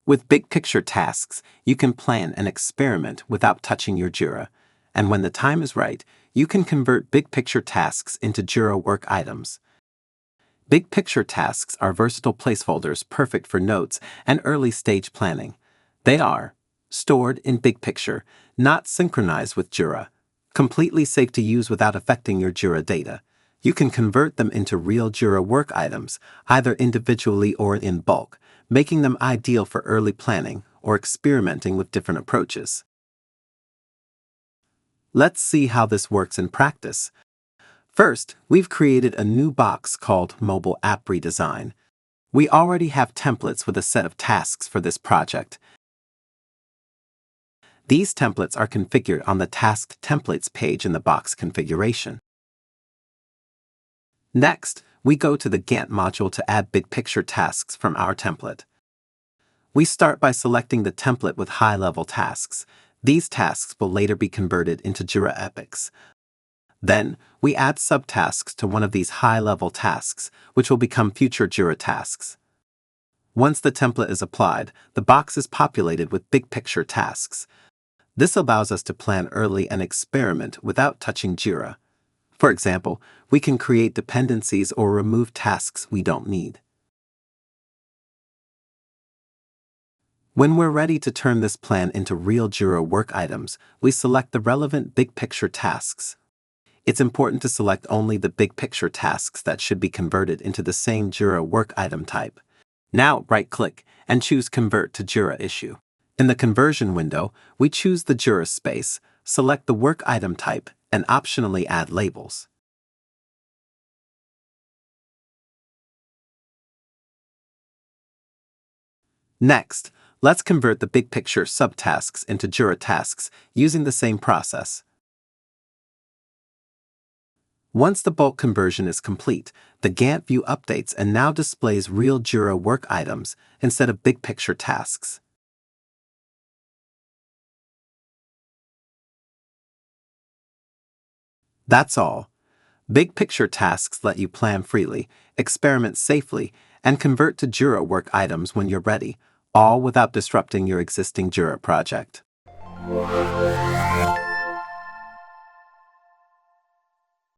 With BigPicture Tasks, you can plan and experiment without touching your Jira. And when the time is right, you can convert BigPicture Tasks into Jira work items. BigPicture Tasks are versatile placeholders perfect for notes and early-stage planning. They are stored in BigPicture, not synchronized with Jira, completely safe to use without affecting your Jira data. You can convert them into real Jira work items, either individually or in bulk, making them ideal for early planning or experimenting with different approaches. Let's see how this works in practice. First, we've created a new box called Mobile App Redesign. We already have templates with a set of tasks for this project. These templates are configured on the Tasked Templates page in the box configuration. Next, we go to the Gantt module to add BigPicture tasks from our template. We start by selecting the template with high-level tasks. These tasks will later be converted into Jira epics. Then, we add subtasks to one of these high-level tasks, which will become future Jira tasks. Once the template is applied, the box is populated with BigPicture tasks. This allows us to plan early and experiment without touching Jira. For example, we can create dependencies or remove tasks we don't need. When we're ready to turn this plan into real Jira work items, we select the relevant BigPicture tasks. It's important to select only the BigPicture tasks that should be converted into the same Jira work item type. Now, right-click and choose Convert to Jira Issue. In the conversion window, we choose the Jira space, select the work item type, and optionally add labels. Next, let's convert the BigPicture subtasks into Jira tasks using the same process. Once the bulk conversion is complete, the Gantt view updates and now displays real Jira work items instead of BigPicture tasks. That's all. BigPicture tasks let you plan freely, experiment safely, and convert to Jira work items when you're ready, all without disrupting your existing Jira project.